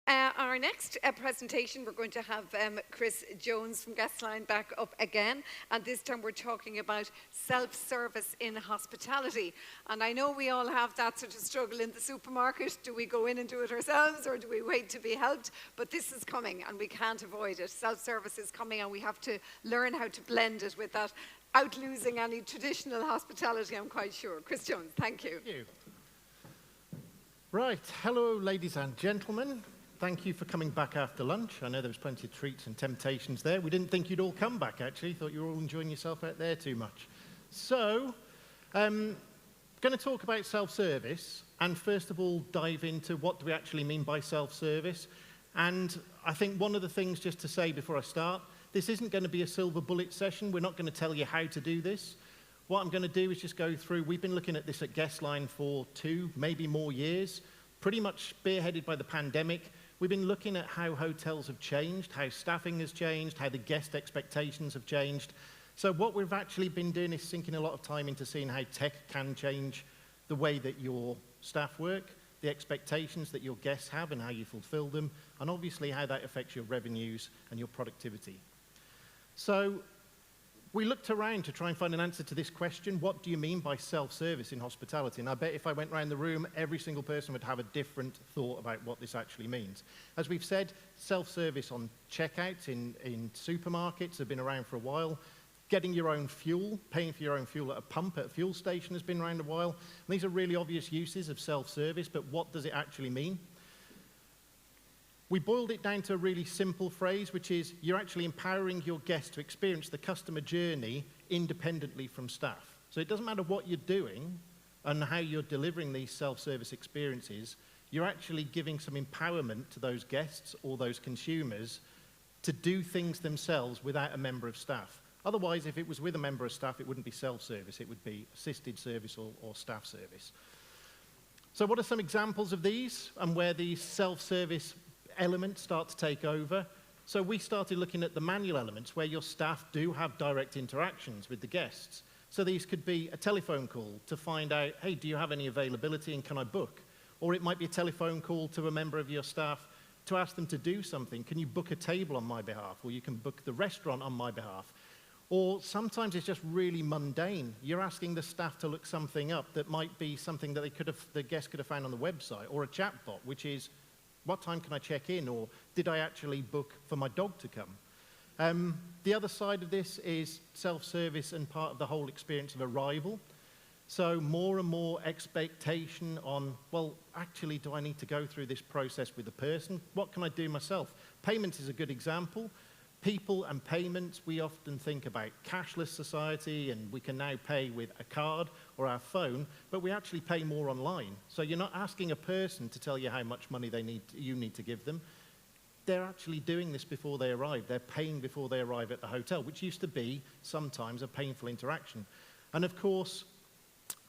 Our next presentation, we're going to have Chris Jones from Guestline back up again, and this time we're talking about self-service in hospitality. And I know we all have that sort of struggle in the supermarket. Do we go in and do it ourselves, or do we wait to be helped? But this is coming, and we can't avoid it. Self-service is coming, and we have to learn how to blend it with that, out losing any traditional hospitality, I'm quite sure. Chris Jones, thank you. Thank you. Right, hello ladies and gentlemen. Thank you for coming back after lunch. I know there was plenty of treats and temptations there. We didn't think you'd all come back, actually. Thought you were all enjoying yourself out there too much. So, going to talk about self-service, and first of all, dive into what do we actually mean by self-service. And I think one of the things, just to say before I start, this isn't going to be a silver bullet session. We're not going to tell you how to do this. What I'm going to do is just go through, we've been looking at this at Guestline for 2, maybe more years, pretty much spearheaded by the pandemic. We've been looking at how hotels have changed, how staffing has changed, how the guest expectations have changed. So what we've actually been doing is sinking a lot of time into seeing how tech can change the way that your staff work, the expectations that your guests have and how you fulfill them, and obviously how that affects your revenues and your productivity. So we looked around to try and find an answer to this question: what do you mean by self-service in hospitality? And I bet if I went around the room, every single person would have a different thought about what this actually means. As we've said, self-service on checkouts in supermarkets have been around for a while. Getting your own fuel, paying for your own fuel at a pump at a fuel station has been around a while. And these are really obvious uses of self-service, but what does it actually mean? We boiled it down to a really simple phrase, which is you're actually empowering your guests to experience the customer journey independently from staff. So it doesn't matter what you're doing and how you're delivering these self-service experiences, you're actually giving some empowerment to those guests or those consumers to do things themselves without a member of staff. Otherwise, if it was with a member of staff, it wouldn't be self-service, it would be assisted service or staff service. So what are some examples of these and where these self-service elements start to take over? So we started looking at the manual elements where your staff do have direct interactions with the guests. So these could be a telephone call to find out, hey, do you have any availability and can I book? Or it might be a telephone call to a member of your staff to ask them to do something. Can you book a table on my behalf? Or you can book the restaurant on my behalf. Or sometimes it's just really mundane. You're asking the staff to look something up that might be something that the guest could have found on the website, or a chatbot, which is, what time can I check in? Or did I actually book for my dog to come? The other side of this is self-service and part of the whole experience of arrival. So more and more expectation on, well, actually, do I need to go through this process with a person? What can I do myself? Payment is a good example. People and payments, we often think about cashless society, and we can now pay with a card or our phone, but we actually pay more online. So you're not asking a person to tell you how much money you need to give them. They're actually doing this before they arrive. They're paying before they arrive at the hotel, which used to be sometimes a painful interaction. And of course,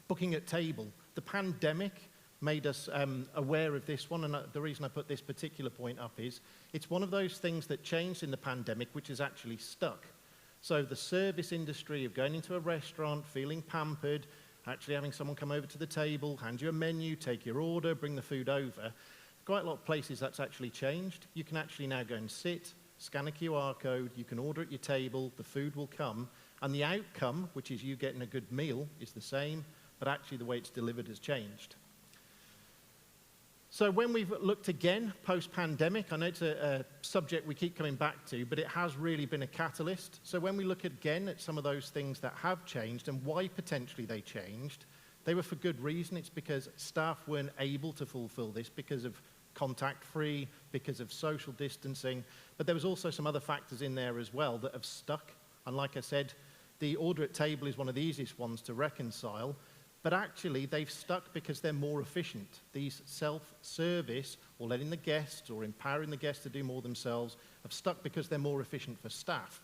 booking at table. The pandemic made us aware of this one, and the reason I put this particular point up is it's one of those things that changed in the pandemic which is actually stuck. So the service industry of going into a restaurant, feeling pampered, actually having someone come over to the table, hand you a menu, take your order, bring the food over, quite a lot of places that's actually changed. You can actually now go and sit, scan a QR code, you can order at your table, the food will come, and the outcome, which is you getting a good meal, is the same, but actually the way it's delivered has changed. So when we've looked again, post-pandemic, I know it's a subject we keep coming back to, but it has really been a catalyst. So when we look again at some of those things that have changed and why potentially they changed, they were for good reason. It's because staff weren't able to fulfill this because of contact-free, because of social distancing, but there was also some other factors in there as well that have stuck. And like I said, the order at table is one of the easiest ones to reconcile. But actually, they've stuck because they're more efficient. These self-service, or letting the guests, or empowering the guests to do more themselves, have stuck because they're more efficient for staff.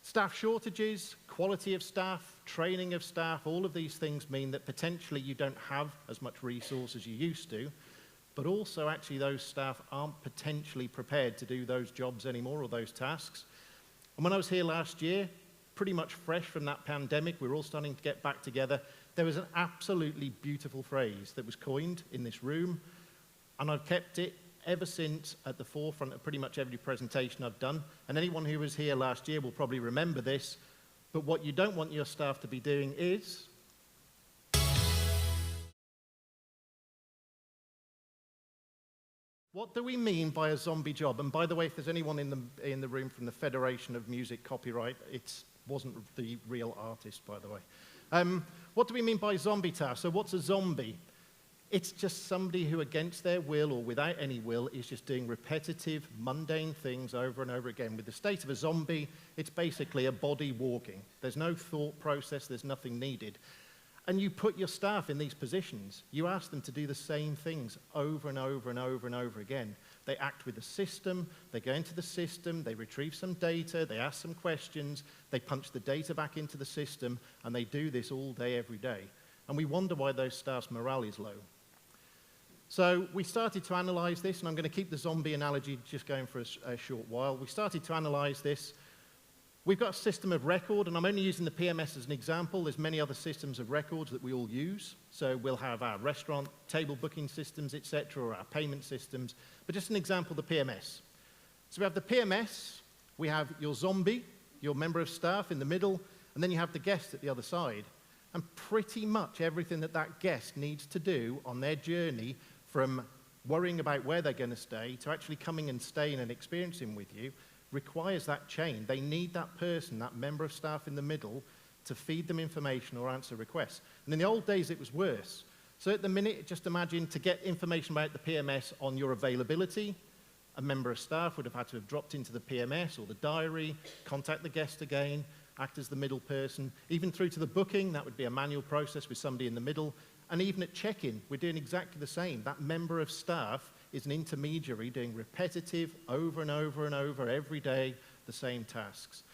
Staff shortages, quality of staff, training of staff, all of these things mean that potentially you don't have as much resource as you used to, but also actually those staff aren't potentially prepared to do those jobs anymore, or those tasks. And when I was here last year, pretty much fresh from that pandemic, we were all starting to get back together, there was an absolutely beautiful phrase that was coined in this room, and I've kept it, ever since at the forefront of pretty much every presentation I've done. And anyone who was here last year will probably remember this. But what you don't want your staff to be doing is what do we mean by a zombie job? And by the way, if there's anyone in the room from the Federation of Music Copyright, it wasn't the real artist, by the way. What do we mean by zombie task? So what's a zombie? It's just somebody who, against their will or without any will, is just doing repetitive, mundane things over and over again. With the state of a zombie, it's basically a body walking. There's no thought process, there's nothing needed. And you put your staff in these positions. You ask them to do the same things over and over and over and over again. They act with the system, they go into the system, they retrieve some data, they ask some questions, they punch the data back into the system, and they do this all day, every day. And we wonder why those staff's morale is low. So we started to analyze this, and I'm going to keep the zombie analogy just going for a short while. We started to analyze this. We've got a system of record, and I'm only using the PMS as an example. There's many other systems of records that we all use. So we'll have our restaurant table booking systems, etc., or our payment systems. But just an example, the PMS. So we have the PMS, we have your zombie, your member of staff in the middle, and then you have the guest at the other side. And pretty much everything that that guest needs to do on their journey from worrying about where they're going to stay to actually coming and staying and experiencing with you requires that chain. They need that person, that member of staff in the middle, to feed them information or answer requests. And in the old days, it was worse. So at the minute, just imagine to get information about the PMS on your availability, a member of staff would have had to have dropped into the PMS or the diary, contact the guest again, act as the middle person. Even through to the booking, that would be a manual process with somebody in the middle. And even at check-in, we're doing exactly the same. That member of staff is an intermediary doing repetitive, over and over and over, every day, the same tasks.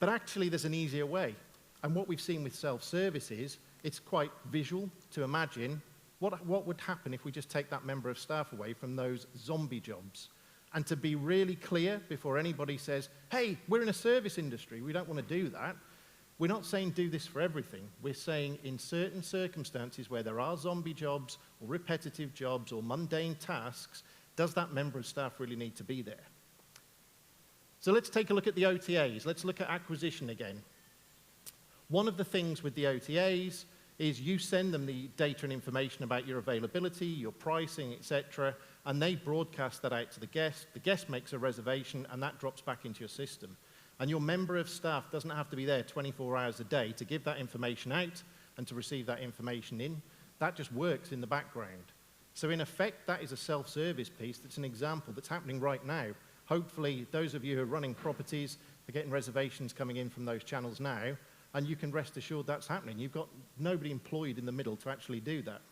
But actually, there's an easier way. And what we've seen with self-service is, it's quite visual to imagine what would happen if we just take that member of staff away from those zombie jobs. And to be really clear before anybody says, hey, we're in a service industry, we don't want to do that. We're not saying do this for everything. We're saying in certain circumstances where there are zombie jobs or repetitive jobs or mundane tasks, does that member of staff really need to be there? So let's take a look at the OTAs. Let's look at acquisition again. One of the things with the OTAs is you send them the data and information about your availability, your pricing, etc., and they broadcast that out to the guest. The guest makes a reservation, and that drops back into your system. And your member of staff doesn't have to be there 24 hours a day to give that information out and to receive that information in. That just works in the background. So in effect, that is a self-service piece that's an example that's happening right now. Hopefully, those of you who are running properties are getting reservations coming in from those channels now, and you can rest assured that's happening. You've got nobody employed in the middle to actually do that.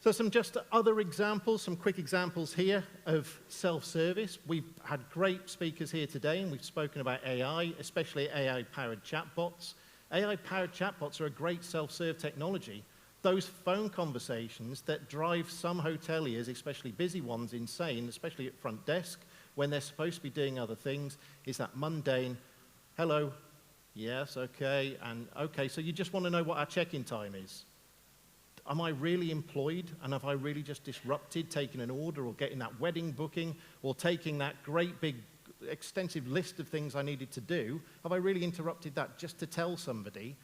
So some just other examples, some quick examples here of self-service. We've had great speakers here today, and we've spoken about AI, especially AI-powered chatbots. AI-powered chatbots are a great self-serve technology. Those phone conversations that drive some hoteliers, especially busy ones, insane, especially at front desk, when they're supposed to be doing other things, is that mundane, hello, yes, okay, and okay, so you just want to know what our check-in time is. Am I really employed, and have I really just disrupted taking an order or getting that wedding booking or taking that great big extensive list of things I needed to do? Have I really interrupted that just to tell somebody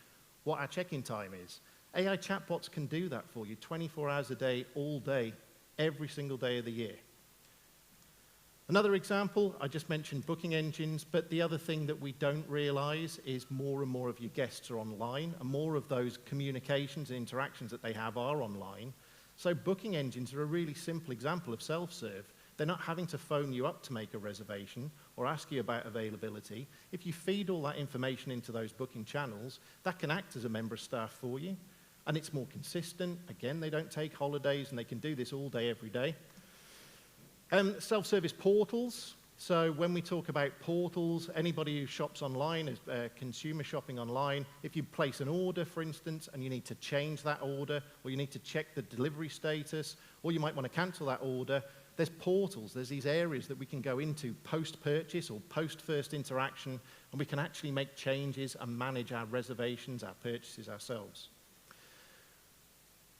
what our check-in time is? AI chatbots can do that for you 24 hours a day, all day, every single day of the year. Another example, I just mentioned booking engines, but the other thing that we don't realize is more and more of your guests are online, and more of those communications and interactions that they have are online. So booking engines are a really simple example of self-serve. They're not having to phone you up to make a reservation or ask you about availability. If you feed all that information into those booking channels, that can act as a member of staff for you, and it's more consistent. Again, they don't take holidays, and they can do this all day, every day. Self-service portals. So when we talk about portals, anybody who shops online, is consumer shopping online, if you place an order, for instance, and you need to change that order, or you need to check the delivery status, or you might want to cancel that order, there's portals, there's these areas that we can go into post-purchase or post-first interaction, and we can actually make changes and manage our reservations, our purchases ourselves.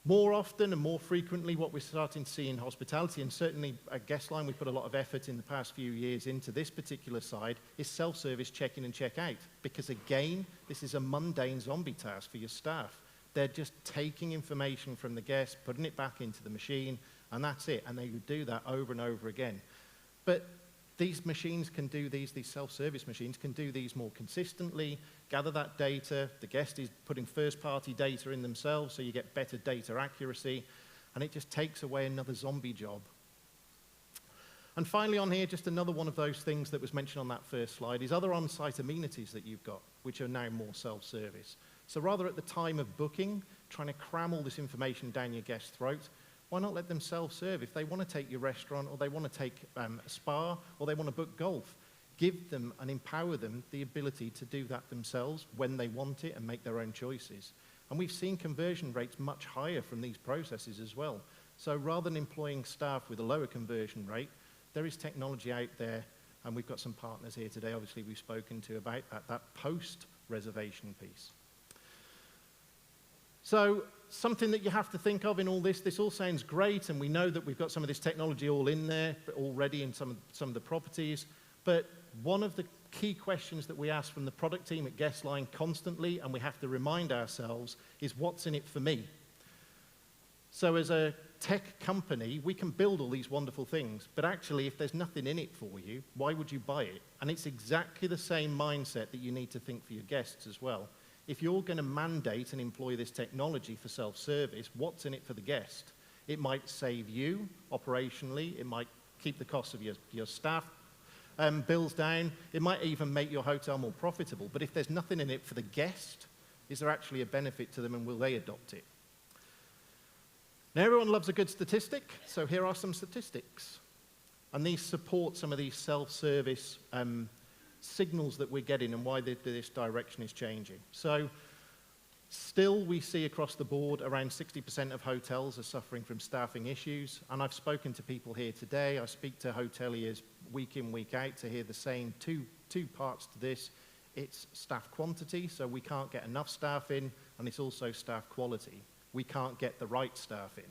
More often and more frequently, what we're starting to see in hospitality, and certainly at Guestline, we've put a lot of effort in the past few years into this particular side, is self-service check-in and check-out. Because again, this is a mundane zombie task for your staff. They're just taking information from the guest, putting it back into the machine, and that's it. And they would do that over and over again. But these machines can do these self-service machines can do these more consistently, gather that data. The guest is putting first-party data in themselves, so you get better data accuracy, and it just takes away another zombie job. And finally on here, just another one of those things that was mentioned on that first slide is other on-site amenities that you've got, which are now more self-service. So rather at the time of booking, trying to cram all this information down your guest's throat, why not let them self-serve? If they want to take your restaurant, or they want to take a spa, or they want to book golf, give them and empower them the ability to do that themselves when they want it and make their own choices. And we've seen conversion rates much higher from these processes as well. So rather than employing staff with a lower conversion rate, there is technology out there, and we've got some partners here today, obviously, we've spoken to about that post-reservation piece. So something that you have to think of in all this all sounds great, and we know that we've got some of this technology all in there already in some of the properties, but one of the key questions that we ask from the product team at Guestline constantly, and we have to remind ourselves, is what's in it for me? So as a tech company, we can build all these wonderful things, but actually if there's nothing in it for you, why would you buy it? And it's exactly the same mindset that you need to think for your guests as well. If you're going to mandate and employ this technology for self-service, what's in it for the guest? It might save you operationally. It might keep the cost of your staff bills down. It might even make your hotel more profitable. But if there's nothing in it for the guest, is there actually a benefit to them, and will they adopt it? Now, everyone loves a good statistic, so here are some statistics. And these support some of these self-service signals that we're getting and why this direction is changing. So still we see across the board around 60% of hotels are suffering from staffing issues, and I've spoken to people here today. I speak to hoteliers week in, week out to hear the same two parts to this. It's staff quantity, so we can't get enough staff in, and it's also staff quality. We can't get the right staff in.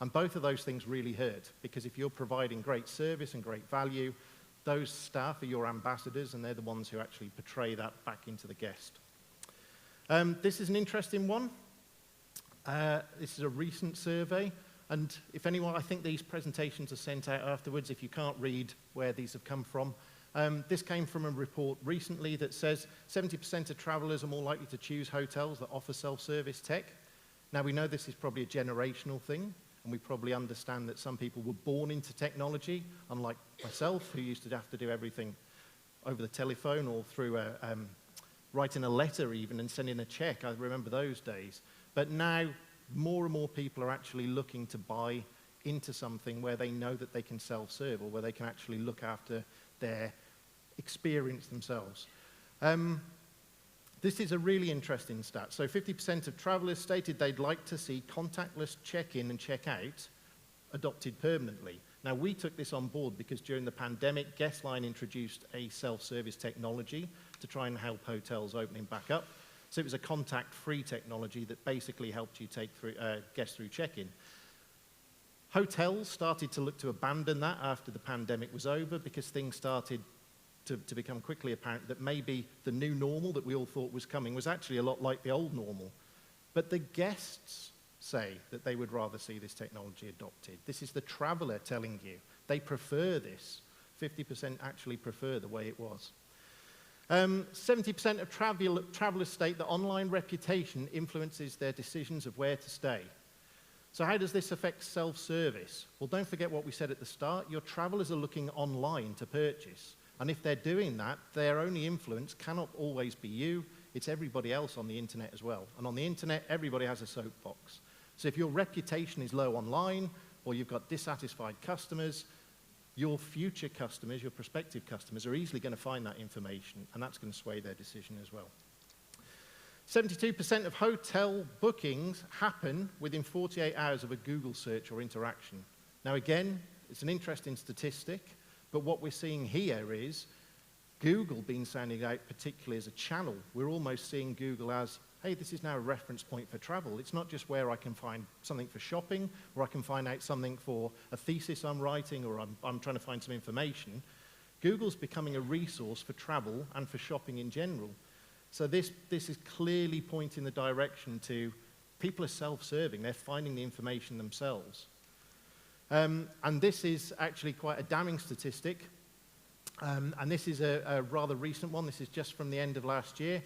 And both of those things really hurt, because if you're providing great service and great value, those staff are your ambassadors, and they're the ones who actually portray that back into the guest. This is an interesting one. This is a recent survey, and if anyone, I think these presentations are sent out afterwards if you can't read where these have come from. This came from a report recently that says 70% of travelers are more likely to choose hotels that offer self-service tech. Now, we know this is probably a generational thing, and we probably understand that some people were born into technology, unlike myself, who used to have to do everything over the telephone or through writing a letter even and sending a check. I remember those days. But now, more and more people are actually looking to buy into something where they know that they can self-serve, or where they can actually look after their experience themselves. This is a really interesting stat. So 50% of travelers stated they'd like to see contactless check-in and check-out adopted permanently. Now, we took this on board because during the pandemic, Guestline introduced a self-service technology to try and help hotels opening back up. So it was a contact-free technology that basically helped you take guests through check-in. Hotels started to look to abandon that after the pandemic was over, because things started to become quickly apparent that maybe the new normal that we all thought was coming was actually a lot like the old normal. But the guests say that they would rather see this technology adopted. This is the traveler telling you. They prefer this. 50% actually prefer the way it was. 70% of travelers state that online reputation influences their decisions of where to stay. So how does this affect self-service? Well, don't forget what we said at the start. Your travelers are looking online to purchase. And if they're doing that, their only influence cannot always be you. It's everybody else on the internet as well. And on the internet, everybody has a soapbox. So if your reputation is low online, or you've got dissatisfied customers, your future customers, your prospective customers, are easily going to find that information, and that's going to sway their decision as well. 72% of hotel bookings happen within 48 hours of a Google search or interaction. Now again, it's an interesting statistic, but what we're seeing here is Google being sounded out particularly as a channel. We're almost seeing Google as hey, this is now a reference point for travel. It's not just where I can find something for shopping, or I can find out something for a thesis I'm writing, or I'm trying to find some information. Google's becoming a resource for travel and for shopping in general. So this is clearly pointing the direction to people are self-serving. They're finding the information themselves. And this is actually quite a damning statistic. And this is a rather recent one. This is just from the end of last year.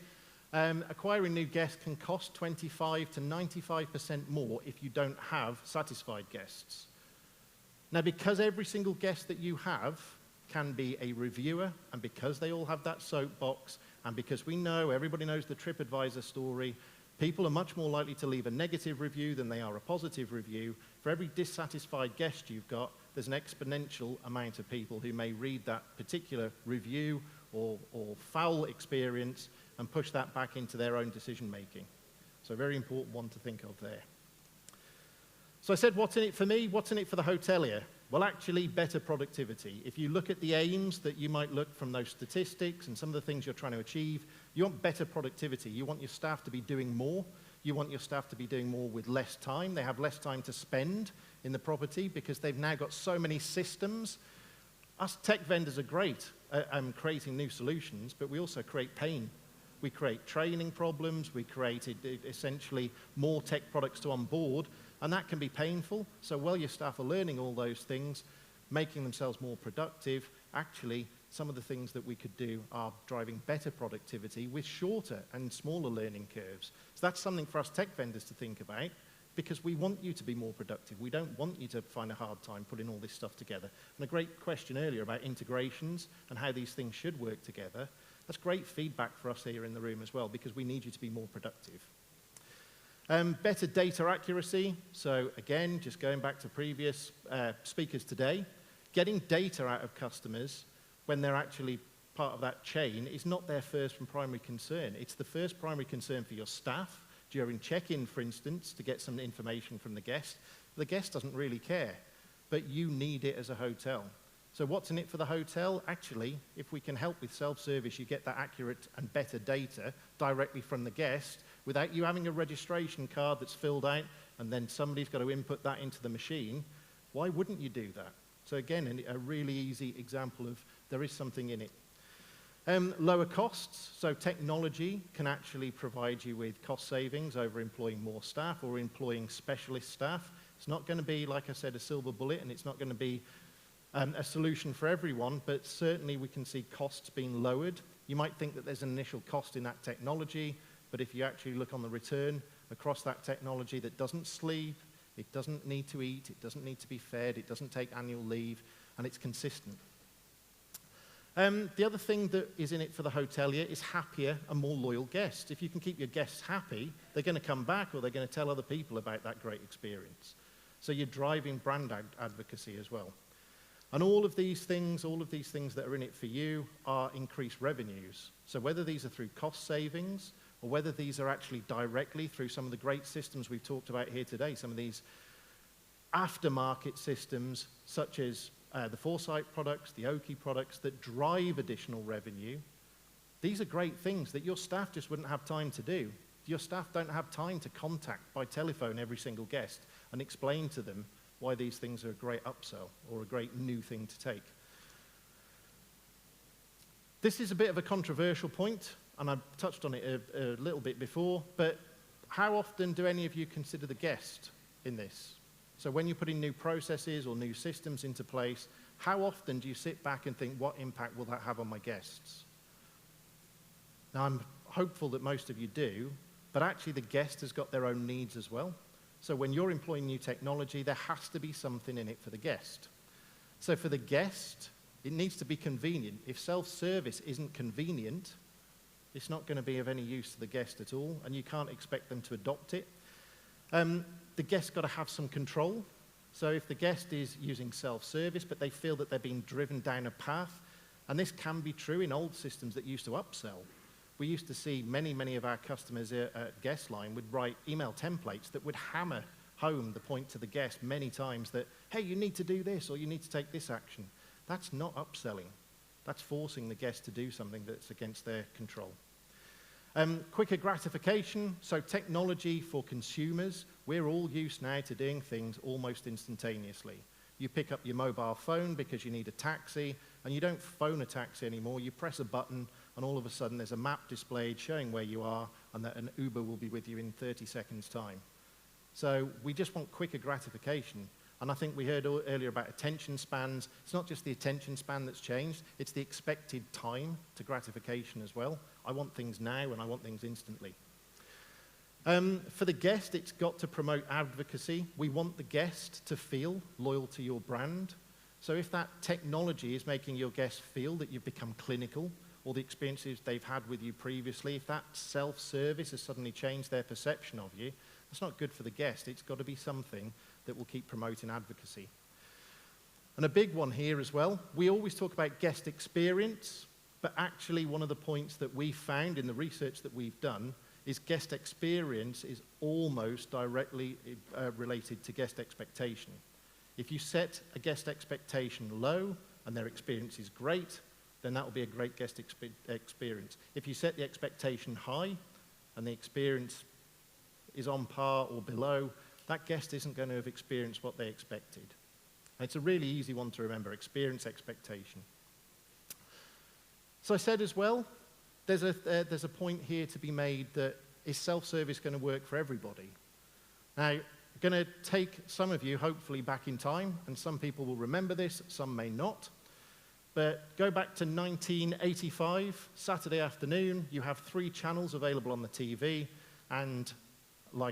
Acquiring new guests can cost 25 to 95% more if you don't have satisfied guests. Now, because every single guest that you have can be a reviewer, and because they all have that soapbox, and because we know, everybody knows the TripAdvisor story, people are much more likely to leave a negative review than they are a positive review. For every dissatisfied guest you've got, there's an exponential amount of people who may read that particular review or foul experience and push that back into their own decision making. So a very important one to think of there. So I said, what's in it for me? What's in it for the hotelier? Well, actually, better productivity. If you look at the aims that you might look from those statistics and some of the things you're trying to achieve, you want better productivity. You want your staff to be doing more. You want your staff to be doing more with less time. They have less time to spend in the property because they've now got so many systems. Us tech vendors are great at creating new solutions, but we also create pain. We create training problems. We create essentially more tech products to onboard, and that can be painful. So while your staff are learning all those things, making themselves more productive, actually, some of the things that we could do are driving better productivity with shorter and smaller learning curves. So that's something for us tech vendors to think about, because we want you to be more productive. We don't want you to find a hard time putting all this stuff together. And a great question earlier about integrations and how these things should work together, that's great feedback for us here in the room as well, because we need you to be more productive. Better data accuracy. So again, just going back to previous speakers today, getting data out of customers when they're actually part of that chain is not their first and primary concern. It's the first primary concern for your staff during check-in, for instance, to get some information from the guest. The guest doesn't really care, but you need it as a hotel. So what's in it for the hotel? Actually, if we can help with self-service, you get that accurate and better data directly from the guest without you having a registration card that's filled out and then somebody's got to input that into the machine. Why wouldn't you do that? So again, a really easy example of there is something in it. Lower costs. So technology can actually provide you with cost savings over employing more staff or employing specialist staff. It's not going to be, like I said, a silver bullet, and it's not going to be a solution for everyone, but certainly we can see costs being lowered. You might think that there's an initial cost in that technology, but if you actually look on the return across that technology that doesn't sleep, it doesn't need to eat, it doesn't need to be fed, it doesn't take annual leave, and it's consistent. The other thing that is in it for the hotelier is happier and more loyal guests. If you can keep your guests happy, they're going to come back or they're going to tell other people about that great experience. So you're driving brand advocacy as well. And all of these things that are in it for you are increased revenues. So whether these are through cost savings or whether these are actually directly through some of the great systems we've talked about here today, some of these aftermarket systems such as the Foresight products, the Oki products that drive additional revenue, these are great things that your staff just wouldn't have time to do. Your staff don't have time to contact by telephone every single guest and explain to them why these things are a great upsell or a great new thing to take. This is a bit of a controversial point, and I've touched on it a little bit before, but how often do any of you consider the guest in this? So when you're putting new processes or new systems into place, how often do you sit back and think, what impact will that have on my guests? Now, I'm hopeful that most of you do, but actually the guest has got their own needs as well. So when you're employing new technology, there has to be something in it for the guest. So for the guest, it needs to be convenient. If self-service isn't convenient, it's not going to be of any use to the guest at all, and you can't expect them to adopt it. The guest's got to have some control. So if the guest is using self-service, but they feel that they're being driven down a path, and this can be true in old systems that used to upsell. We used to see many of our customers at Guestline would write email templates that would hammer home the point to the guest many times that, hey, you need to do this or you need to take this action. That's not upselling. That's forcing the guest to do something that's against their control. Quicker gratification, so technology for consumers. We're all used now to doing things almost instantaneously. You pick up your mobile phone because you need a taxi, and you don't phone a taxi anymore. You press a button, and all of a sudden there's a map displayed showing where you are, and that an Uber will be with you in 30 seconds' time. So we just want quicker gratification. And I think we heard earlier about attention spans. It's not just the attention span that's changed, it's the expected time to gratification as well. I want things now, and I want things instantly. For the guest, it's got to promote advocacy. We want the guest to feel loyal to your brand. So if that technology is making your guests feel that you've become clinical, or the experiences they've had with you previously, if that self-service has suddenly changed their perception of you, that's not good for the guest. It's got to be something that will keep promoting advocacy. And a big one here as well, we always talk about guest experience, but actually one of the points that we found in the research that we've done is guest experience is almost directly related to guest expectation. If you set a guest expectation low and their experience is great, then that will be a great guest experience. If you set the expectation high and the experience is on par or below, that guest isn't going to have experienced what they expected. And it's a really easy one to remember, experience expectation. So I said as well, there's a point here to be made that is self-service going to work for everybody? Now, I'm going to take some of you, hopefully, back in time, and some people will remember this, some may not. But go back to 1985, Saturday afternoon, you have 3 channels available on the TV, and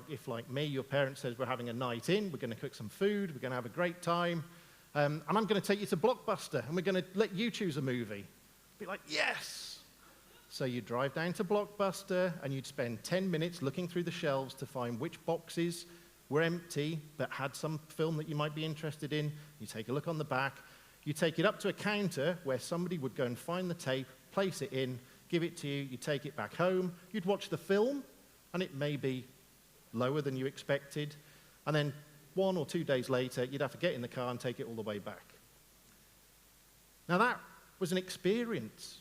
if like me, your parent says we're having a night in, we're going to cook some food, we're going to have a great time, and I'm going to take you to Blockbuster, and we're going to let you choose a movie. Be like, yes! So you'd drive down to Blockbuster, and you'd spend 10 minutes looking through the shelves to find which boxes were empty but had some film that you might be interested in. You take a look on the back. You take it up to a counter where somebody would go and find the tape, place it in, give it to you, you take it back home, you'd watch the film, and it may be lower than you expected, and then 1 or 2 days later, you'd have to get in the car and take it all the way back. Now that was an experience,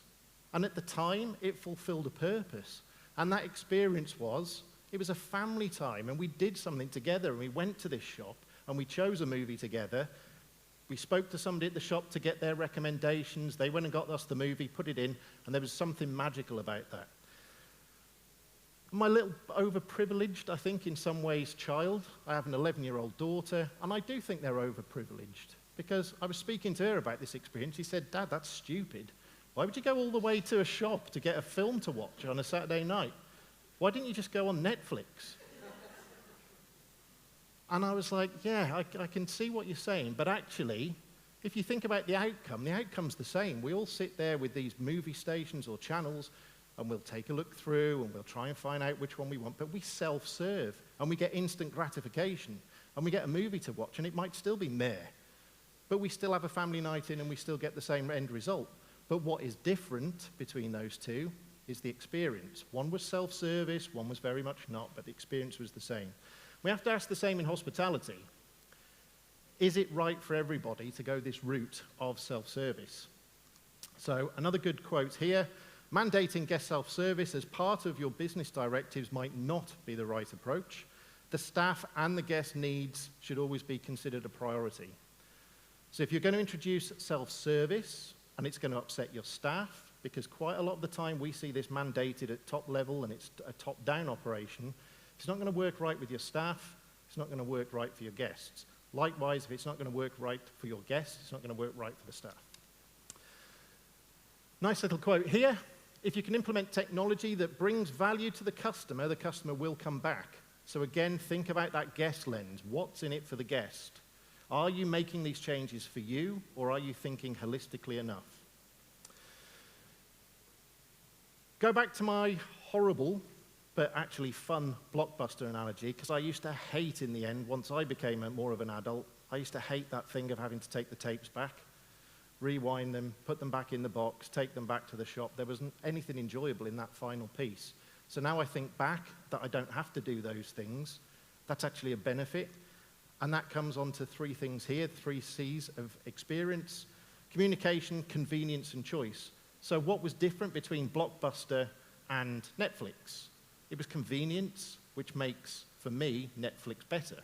and at the time, it fulfilled a purpose, and that experience was, it was a family time, and we did something together, and we went to this shop, and we chose a movie together. We spoke to somebody at the shop to get their recommendations. They went and got us the movie, put it in, and there was something magical about that. My little overprivileged, I think, in some ways, child. I have an 11-year-old daughter, and I do think they're overprivileged, because I was speaking to her about this experience. She said, "Dad, that's stupid. Why would you go all the way to a shop to get a film to watch on a Saturday night? Why didn't you just go on Netflix?" And I was like, yeah, I can see what you're saying, but actually, if you think about the outcome's the same. We all sit there with these movie stations or channels, and we'll take a look through, and we'll try and find out which one we want, but we self-serve, and we get instant gratification, and we get a movie to watch, and it might still be meh, but we still have a family night in, and we still get the same end result. But what is different between those two is the experience. One was self-service, one was very much not, but the experience was the same. We have to ask the same in hospitality. Is it right for everybody to go this route of self-service? So another good quote here, mandating guest self-service as part of your business directives might not be the right approach. The staff and the guest needs should always be considered a priority. So if you're going to introduce self-service, and it's going to upset your staff, because quite a lot of the time we see this mandated at top level and it's a top-down operation, if it's not going to work right with your staff, it's not going to work right for your guests. Likewise, if it's not going to work right for your guests, it's not going to work right for the staff. Nice little quote here. If you can implement technology that brings value to the customer will come back. So again, think about that guest lens. What's in it for the guest? Are you making these changes for you, or are you thinking holistically enough? Go back to my horrible but actually fun Blockbuster analogy, because I used to hate in the end, once I became more of an adult, I used to hate that thing of having to take the tapes back, rewind them, put them back in the box, take them back to the shop. There wasn't anything enjoyable in that final piece. So now I think back that I don't have to do those things. That's actually a benefit. And that comes on to 3 things here, 3 C's of experience: communication, convenience, and choice. So what was different between Blockbuster and Netflix. It was convenience, which makes, for me, Netflix better.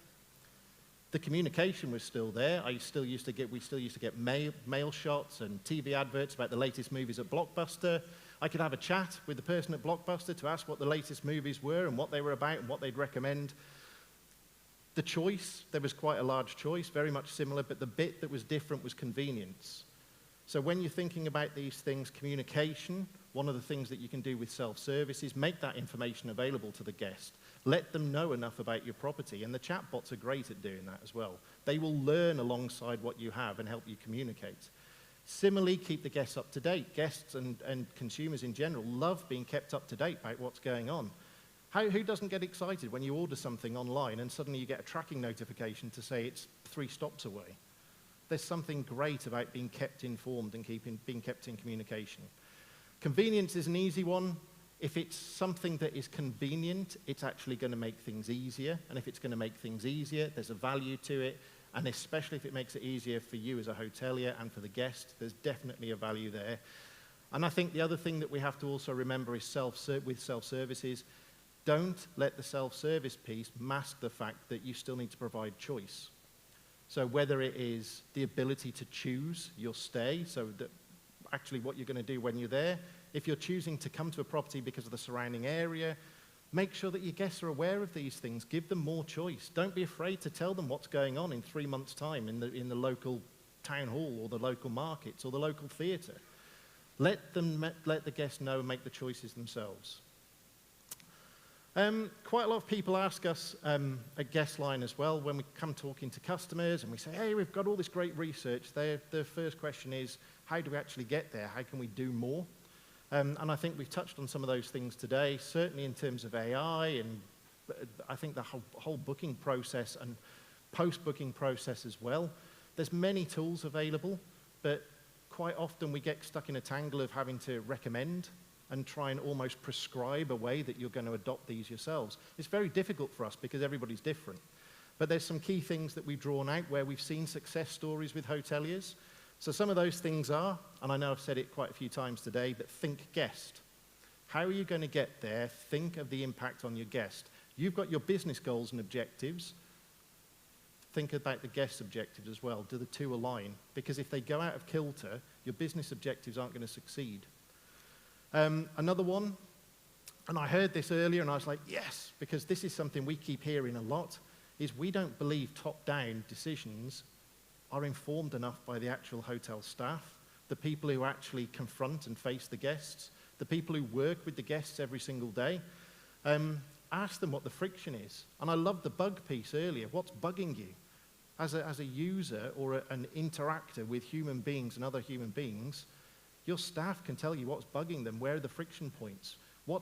The communication was still there. We still used to get mail shots and TV adverts about the latest movies at Blockbuster. I could have a chat with the person at Blockbuster to ask what the latest movies were and what they were about and what they'd recommend. The choice, there was quite a large choice, very much similar, but the bit that was different was convenience. So when you're thinking about these things, communication, one of the things that you can do with self-service is make that information available to the guest. Let them know enough about your property, and the chatbots are great at doing that as well. They will learn alongside what you have and help you communicate. Similarly, keep the guests up to date. Guests and consumers in general love being kept up to date about what's going on. Who doesn't get excited when you order something online and suddenly you get a tracking notification to say it's 3 stops away? There's something great about being kept informed and being kept in communication. Convenience is an easy one. If it's something that is convenient, it's actually going to make things easier. And if it's going to make things easier, there's a value to it. And especially if it makes it easier for you as a hotelier and for the guest, there's definitely a value there. And I think the other thing that we have to also remember is with self-services, don't let the self-service piece mask the fact that you still need to provide choice. So whether it is the ability to choose your stay, so that actually what you're going to do when you're there, if you're choosing to come to a property because of the surrounding area, make sure that your guests are aware of these things. Give them more choice. Don't be afraid to tell them what's going on in 3 months' time in the local town hall or the local markets or the local theatre. Let the guests know and make the choices themselves. Quite a lot of people ask us at Guestline as well, when we come talking to customers and we say, hey, we've got all this great research, their first question is, how do we actually get there? How can we do more? And I think we've touched on some of those things today, certainly in terms of AI, and I think the whole booking process and post-booking process as well. There's many tools available, but quite often we get stuck in a tangle of having to recommend and try and almost prescribe a way that you're going to adopt these yourselves. It's very difficult for us because everybody's different. But there's some key things that we've drawn out where we've seen success stories with hoteliers. So some of those things are, and I know I've said it quite a few times today, but think guest. How are you going to get there? Think of the impact on your guest. You've got your business goals and objectives. Think about the guest objectives as well. Do the two align? Because if they go out of kilter, your business objectives aren't going to succeed. Another one, and I heard this earlier and I was like, yes, because this is something we keep hearing a lot, is we don't believe top-down decisions are informed enough by the actual hotel staff, the people who actually confront and face the guests, the people who work with the guests every single day. Ask them what the friction is. And I love the bug piece earlier. What's bugging you? As a user or an interactor with human beings and other human beings, your staff can tell you what's bugging them, where are the friction points, what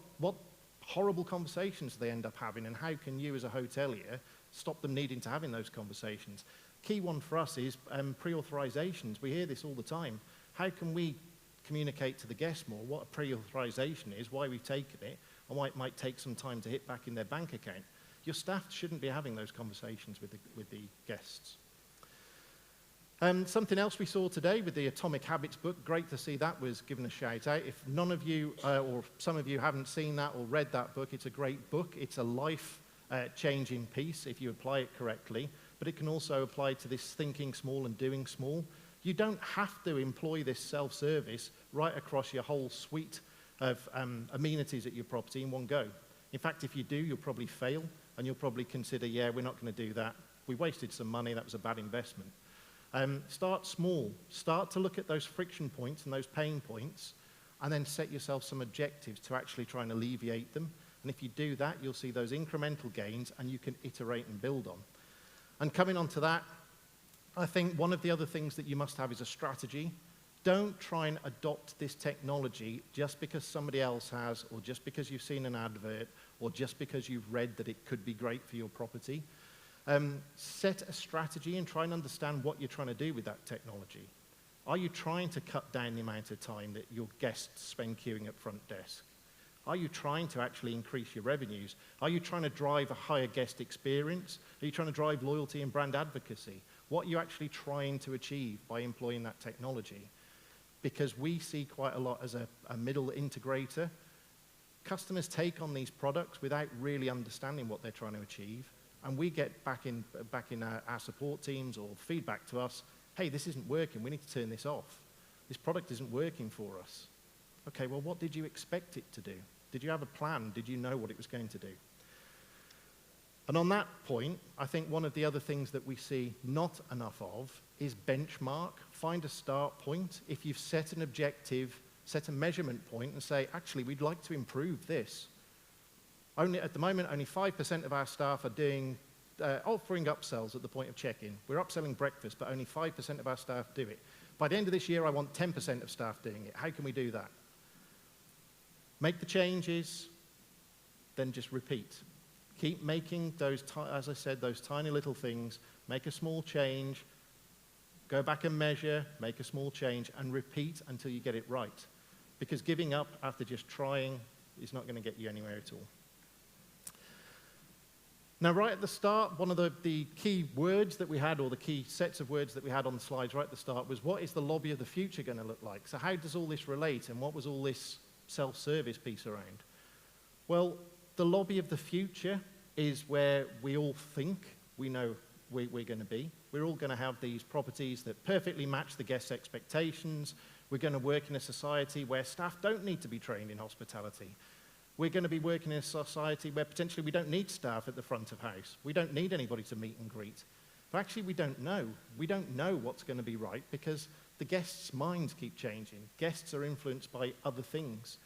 horrible conversations they end up having, and how can you as a hotelier stop them needing to having those conversations. Key one for us is pre-authorizations. We hear this all the time. How can we communicate to the guests more what a pre-authorization is, why we've taken it, and why it might take some time to hit back in their bank account? Your staff shouldn't be having those conversations with the guests. Something else we saw today with the Atomic Habits book, great to see that was given a shout out. If none of you or some of you haven't seen that or read that book, it's a great book. It's a life-changing piece if you apply it correctly, but it can also apply to this thinking small and doing small. You don't have to employ this self-service right across your whole suite of amenities at your property in one go. In fact, if you do, you'll probably fail, and you'll probably consider, yeah, we're not going to do that. We wasted some money, that was a bad investment. Start small. Start to look at those friction points and those pain points, and then set yourself some objectives to actually try and alleviate them. And if you do that, you'll see those incremental gains, and you can iterate and build on. And coming on to that, I think one of the other things that you must have is a strategy. Don't try and adopt this technology just because somebody else has, or just because you've seen an advert, or just because you've read that it could be great for your property. Set a strategy and try and understand what you're trying to do with that technology. Are you trying to cut down the amount of time that your guests spend queuing at front desk? Are you trying to actually increase your revenues? Are you trying to drive a higher guest experience? Are you trying to drive loyalty and brand advocacy? What are you actually trying to achieve by employing that technology? Because we see quite a lot as a middle integrator. customers take on these products without really understanding what they're trying to achieve, and we get back in our support teams or feedback to us, hey, this isn't working, we need to turn this off. This product isn't working for us. Okay, well, what did you expect it to do? Did you have a plan? Did you know what it was going to do? And on that point, I think one of the other things that we see not enough of is benchmark. Find a start point. If you've set an objective, set a measurement point and say, actually, we'd like to improve this. At the moment, only 5% of our staff are offering upsells at the point of check-in. We're upselling breakfast, but only 5% of our staff do it. By the end of this year, I want 10% of staff doing it. How can we do that? Make the changes, then just repeat. Keep making those, as I said, those tiny little things. Make a small change, go back and measure, make a small change, and repeat until you get it right. Because giving up after just trying is not going to get you anywhere at all. Now, right at the start, one of the key words that we had, or the key sets of words that we had on the slides right at the start was, what is the lobby of the future going to look like? So how does all this relate, and what was all this self-service piece around? Well, the lobby of the future is where we all think we know we're going to be. We're all going to have these properties that perfectly match the guests' expectations. We're going to work in a society where staff don't need to be trained in hospitality. We're going to be working in a society where potentially we don't need staff at the front of house. We don't need anybody to meet and greet. But actually, we don't know. We don't know what's going to be right because the guests' minds keep changing. Guests are influenced by other things.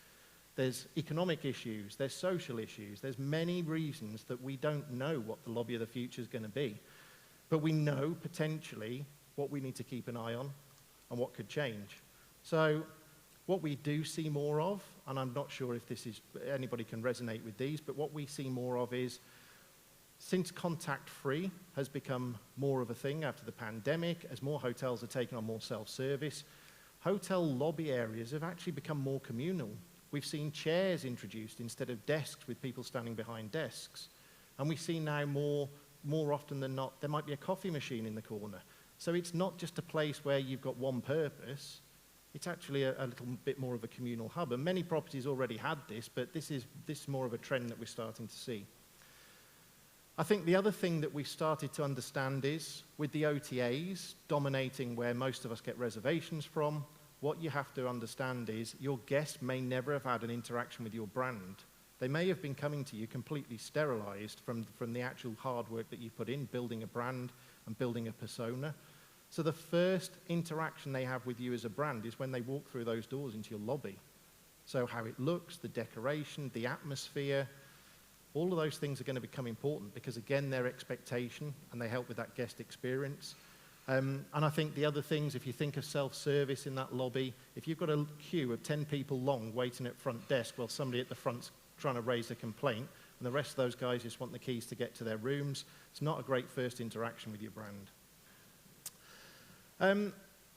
There's economic issues, there's social issues, there's many reasons that we don't know what the lobby of the future is going to be. But we know potentially what we need to keep an eye on and what could change. So what we do see more of, and I'm not sure if anybody can resonate with these, but what we see more of is, since contact-free has become more of a thing after the pandemic, as more hotels are taking on more self-service, hotel lobby areas have actually become more communal. We've seen chairs introduced instead of desks with people standing behind desks. And we see now more often than not, there might be a coffee machine in the corner. So it's not just a place where you've got one purpose, it's actually a little bit more of a communal hub. And many properties already had this, but this is more of a trend that we're starting to see. I think the other thing that we've started to understand is, with the OTAs dominating where most of us get reservations from, what you have to understand is your guests may never have had an interaction with your brand. They may have been coming to you completely sterilized from the actual hard work that you put in, building a brand and building a persona. So the first interaction they have with you as a brand is when they walk through those doors into your lobby. So how it looks, the decoration, the atmosphere, all of those things are going to become important because, again, their expectation, and they help with that guest experience. And I think the other things, if you think of self-service in that lobby, if you've got a queue of 10 people long waiting at front desk while somebody at the front's trying to raise a complaint, and the rest of those guys just want the keys to get to their rooms, it's not a great first interaction with your brand.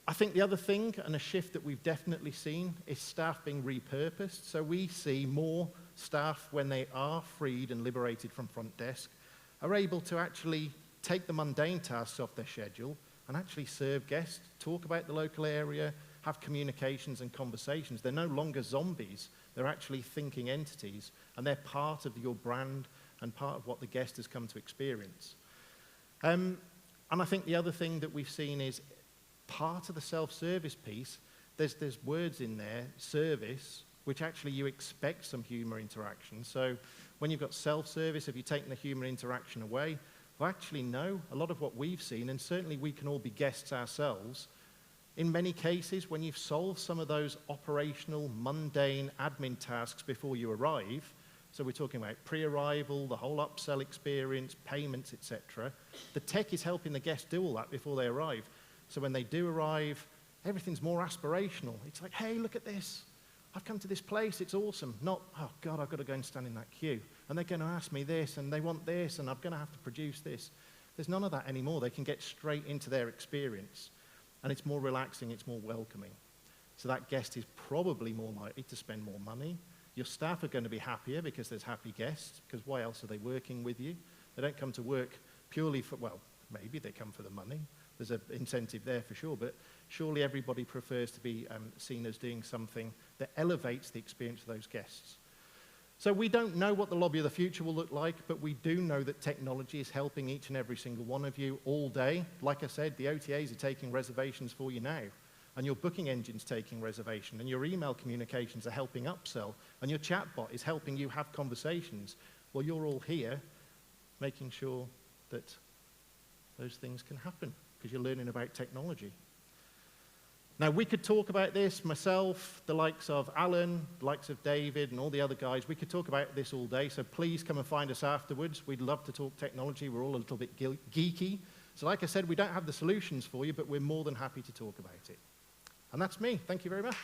I think the other thing, and a shift that we've definitely seen, is staff being repurposed. So we see more staff, when they are freed and liberated from front desk, are able to actually take the mundane tasks off their schedule and actually serve guests, talk about the local area, have communications and conversations. They're no longer zombies. They're actually thinking entities, and they're part of your brand and part of what the guest has come to experience. And I think the other thing that we've seen is part of the self-service piece, there's words in there, service, which actually you expect some humour interaction. So when you've got self-service, have you taken the humour interaction away? Well, actually, no. A lot of what we've seen, and certainly we can all be guests ourselves, in many cases, when you've solved some of those operational, mundane admin tasks before you arrive, so we're talking about pre-arrival, the whole upsell experience, payments, etc., the tech is helping the guests do all that before they arrive. So when they do arrive, everything's more aspirational. It's like, hey, look at this. I've come to this place, it's awesome. Not, oh God, I've got to go and stand in that queue. And they're going to ask me this, and they want this, and I'm going to have to produce this. There's none of that anymore. They can get straight into their experience. And it's more relaxing, it's more welcoming. So that guest is probably more likely to spend more money. Your staff are going to be happier because there's happy guests, because why else are they working with you? They don't come to work purely for, well, maybe they come for the money. There's an incentive there for sure, but surely everybody prefers to be seen as doing something that elevates the experience of those guests. So we don't know what the lobby of the future will look like, but we do know that technology is helping each and every single one of you all day. Like I said, the OTAs are taking reservations for you now, and your booking engine's taking reservation, and your email communications are helping upsell, and your chatbot is helping you have conversations. Well, you're all here making sure that those things can happen because you're learning about technology. Now, we could talk about this, myself, the likes of Alan, the likes of David, and all the other guys. We could talk about this all day, so please come and find us afterwards. We'd love to talk technology. We're all a little bit geeky. So like I said, we don't have the solutions for you, but we're more than happy to talk about it. And that's me. Thank you very much.